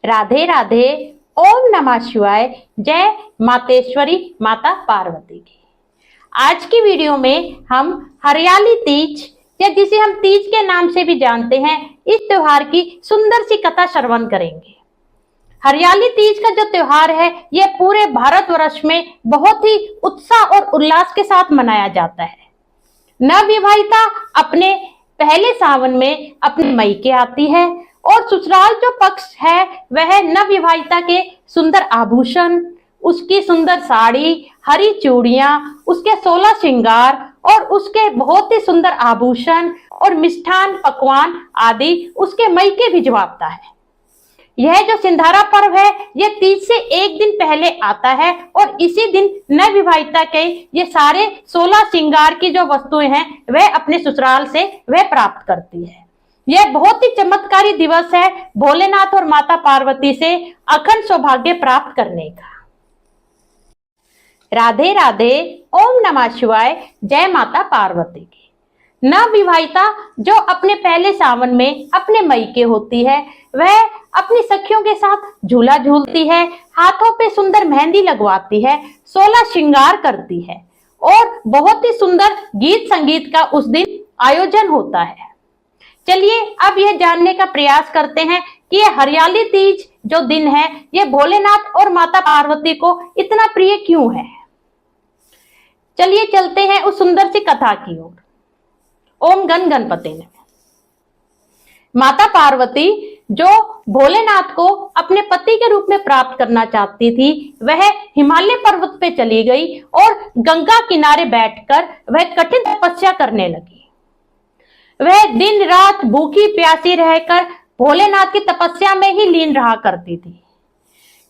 राधे राधे। ओम नमः शिवाय। जय मातेश्वरी माता पार्वती की। आज की वीडियो में हम हरियाली तीज या जिसे हम तीज के नाम से भी जानते हैं, इस त्योहार की सुंदर सी कथा श्रवण करेंगे। हरियाली तीज का जो त्योहार है यह पूरे भारतवर्ष में बहुत ही उत्साह और उल्लास के साथ मनाया जाता है। नवविवाहिता अपने पहले सावन में अपने मायके आती है और ससुराल जो पक्ष है वह नवविवाहिता के सुंदर आभूषण, उसकी सुंदर साड़ी, हरी चूड़ियां, उसके 16 श्रृंगार और उसके बहुत ही सुंदर आभूषण और मिष्ठान पकवान आदि उसके मायके भिजवाता है। यह जो सिंधारा पर्व है यह तीज से एक दिन पहले आता है और इसी दिन नवविवाहिता के ये सारे 16 श्रृंगार की जो वस्तुएं हैं वह अपने ससुराल से वह प्राप्त करती है। यह बहुत ही चमत्कारी दिवस है भोलेनाथ और माता पार्वती से अखंड सौभाग्य प्राप्त करने का। राधे राधे। ओम नमः शिवाय। जय माता पार्वती की। नवविवाहिता जो अपने पहले सावन में अपने मायके होती है वह अपनी सखियों के साथ झूला झूलती है, हाथों पे सुंदर मेहंदी लगवाती है, 16 श्रृंगार करती है और बहुत ही सुंदर गीत संगीत का उस दिन आयोजन होता है। चलिए अब यह जानने का प्रयास करते हैं कि यह हरियाली तीज जो दिन है यह भोलेनाथ और माता पार्वती को इतना प्रिय क्यों है। चलिए चलते हैं उस सुंदर सी कथा की ओर। ओम गण गणपति नमः। माता पार्वती जो भोलेनाथ को अपने पति के रूप में प्राप्त करना चाहती थी वह हिमालय पर्वत पे चली गई और गंगा किनारे बैठकर वह कठिन तपस्या करने लगी। वह दिन रात भूखी प्यासी रहकर भोलेनाथ की तपस्या में ही लीन रहा करती थी।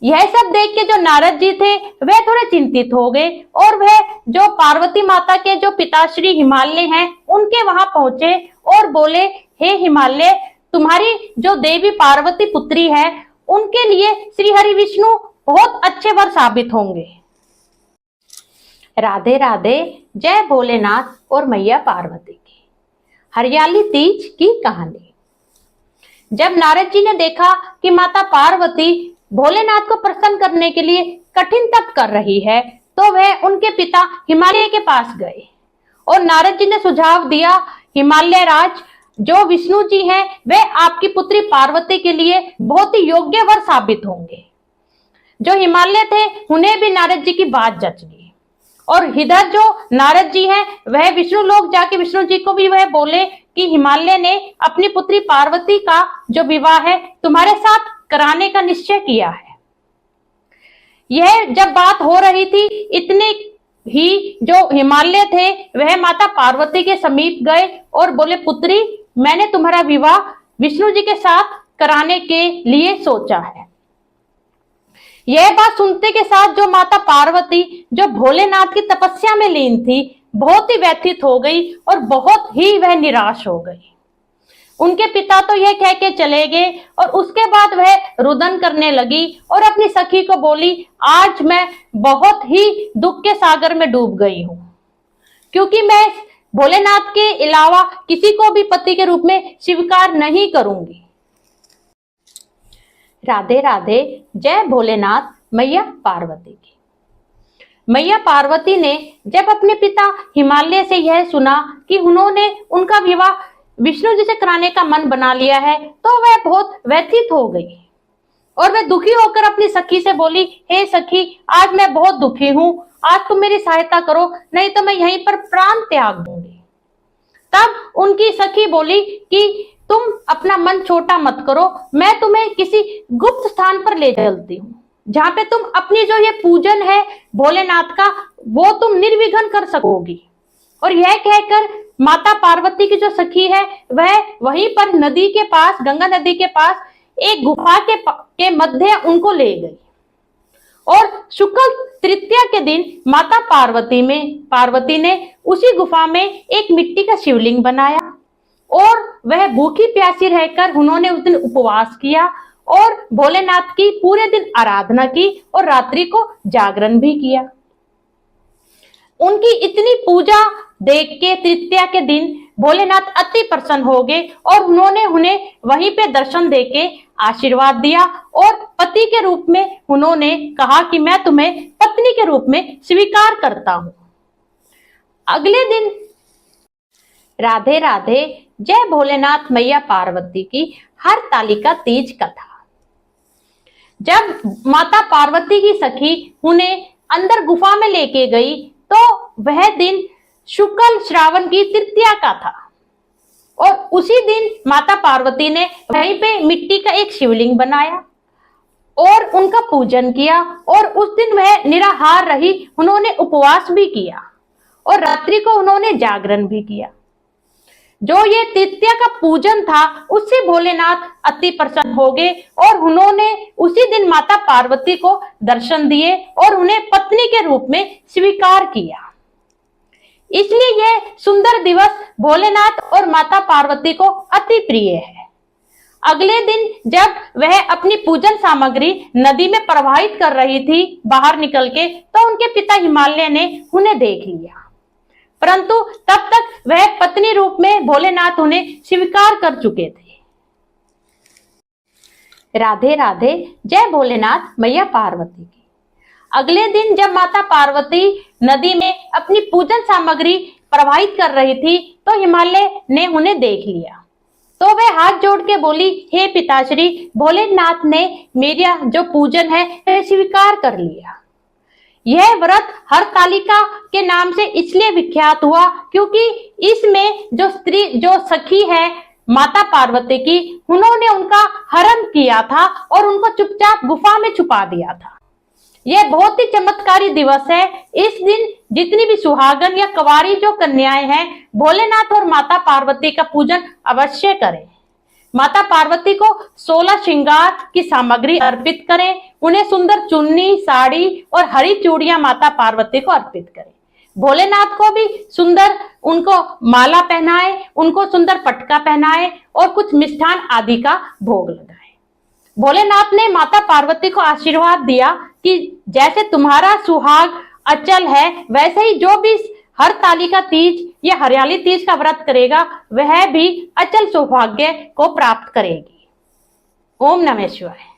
यह सब देख के जो नारद जी थे वह थोड़े चिंतित हो गए और वह जो पार्वती माता के जो पिताश्री हिमालय हैं उनके वहां पहुंचे और बोले, हे हिमालय, तुम्हारी जो देवी पार्वती पुत्री है उनके लिए श्री हरि विष्णु बहुत अच्छे वर साबित होंगे। राधे राधे। जय भोलेनाथ और मैया पार्वती की। हरियाली तीज की कहानी। जब नारद जी ने देखा कि माता पार्वती भोलेनाथ को प्रसन्न करने के लिए कठिन तप कर रही है तो वह उनके पिता हिमालय के पास गए और नारद जी ने सुझाव दिया, हिमालय राज, जो विष्णु जी हैं वे आपकी पुत्री पार्वती के लिए बहुत ही योग्य वर साबित होंगे। जो हिमालय थे उन्हें भी नारद जी की बात जच गई और इधर जो नारद जी हैं वह विष्णु लोक जाके विष्णु जी को भी वह बोले कि हिमालय ने अपनी पुत्री पार्वती का जो विवाह है तुम्हारे साथ कराने का निश्चय किया है। यह जब बात हो रही थी इतने ही जो हिमालय थे वह माता पार्वती के समीप गए और बोले, पुत्री, मैंने तुम्हारा विवाह विष्णु जी के साथ कराने के लिए सोचा है। यह बात सुनते के साथ जो माता पार्वती जो भोलेनाथ की तपस्या में लीन थी बहुत ही व्यथित हो गई और बहुत ही वह निराश हो गई। उनके पिता तो यह कह के चले गए और उसके बाद वह रुदन करने लगी और अपनी सखी को बोली, आज मैं बहुत ही दुख के सागर में डूब गई हूं क्योंकि मैं भोलेनाथ के अलावा किसी को भी पति के रूप में स्वीकार नहीं करूंगी। राधे राधे। जय भोलेनाथ मैया पार्वती की। मैया पार्वती ने जब अपने पिता हिमालय से यह सुना कि उन्होंने उनका विवाह विष्णु जी से कराने का मन बना लिया है तो वह बहुत व्यथित हो गई और वह दुखी होकर अपनी सखी से बोली, हे सखी, आज मैं बहुत दुखी हूं, आज तुम मेरी सहायता करो नहीं तो मैं यहीं पर प्राण त्याग दूंगी। तब उनकी सखी बोली कि तुम अपना मन छोटा मत करो, मैं तुम्हें किसी गुप्त स्थान पर ले चलती हूँ जहां पे तुम अपनी जो ये पूजन है भोलेनाथ का वो तुम निर्विघ्न कर सकोगी। और यह कहकर माता पार्वती की जो सखी है वह वहीं पर नदी के पास, गंगा नदी के पास एक गुफा के मध्य उनको ले गई और शुक्ल तृतीया के दिन माता पार्वती ने उसी गुफा में एक मिट्टी का शिवलिंग बनाया और वह भूखी प्यासी रहकर उन्होंने उस दिन उपवास किया और भोलेनाथ की पूरे दिन आराधना की और रात्रि को जागरण भी किया। उनकी इतनी पूजा देख के तृतीया के दिन भोलेनाथ अति प्रसन्न हो गए और उन्होंने उन्हें वहीं पे दर्शन देके आशीर्वाद दिया और पति के रूप में उन्होंने कहा कि मैं तुम्हें पत्नी के रूप में स्वीकार करता हूं। अगले दिन राधे राधे जय भोलेनाथ मैया पार्वती की हरतालिका तीज कथा। जब माता पार्वती की सखी उन्हें अंदर गुफा में लेके गई तो वह दिन शुक्ल श्रावण की तृतीया का था और उसी दिन माता पार्वती ने वहीं पे मिट्टी का एक शिवलिंग बनाया और उनका पूजन किया और उस दिन वह निराहार रही। उन्होंने उपवास भी किया और रात्रि को उन्होंने जागरण भी किया। जो ये तृतीया का पूजन था उससे भोलेनाथ अति प्रसन्न हो गए और उन्होंने उसी दिन माता पार्वती को दर्शन दिए और उन्हें पत्नी के रूप में स्वीकार किया। इसलिए यह सुंदर दिवस भोलेनाथ और माता पार्वती को अति प्रिय है। अगले दिन जब वह अपनी पूजन सामग्री नदी में प्रवाहित कर रही थी बाहर निकल के, तो उनके पिता हिमालय ने उन्हें देख लिया, परंतु तब तक वह पत्नी रूप में भोलेनाथ उन्हें स्वीकार कर चुके थे। राधे राधे जय भोलेनाथ मैया पार्वती की। अगले दिन जब माता पार्वती नदी में अपनी पूजन सामग्री प्रवाहित कर रही थी तो हिमालय ने उन्हें देख लिया, तो वह हाथ जोड़ के बोली, हे पिताश्री, भोलेनाथ ने मेरा जो पूजन है वह स्वीकार कर लिया। यह व्रत हरतालिका के नाम से इसलिए विख्यात हुआ क्योंकि इसमें जो सखी है माता पार्वती की, उन्होंने उनका हरण किया था और उनको चुपचाप गुफा में छुपा दिया था। यह बहुत ही चमत्कारी दिवस है। इस दिन जितनी भी सुहागन या कुंवारी जो कन्याएं हैं, भोलेनाथ और माता पार्वती का पूजन अवश्य करें। माता पार्वती को 16 श्रृंगार की सामग्री अर्पित करें। उन्हें सुंदर चुन्नी, साड़ी और हरी चूड़ियां माता पार्वती को अर्पित करें। भोलेनाथ को भी सुंदर उनको माला पहनाए, उनको सुंदर पटका पहनाए और कुछ मिष्ठान आदि का भोग लगाए। भोलेनाथ ने माता पार्वती को आशीर्वाद दिया कि जैसे तुम्हारा सुहाग अचल है, वैसे ही जो भी हरतालिका तीज या हरियाली तीज का व्रत करेगा वह भी अचल सौभाग्य को प्राप्त करेगी। ओम नमः शिवाय।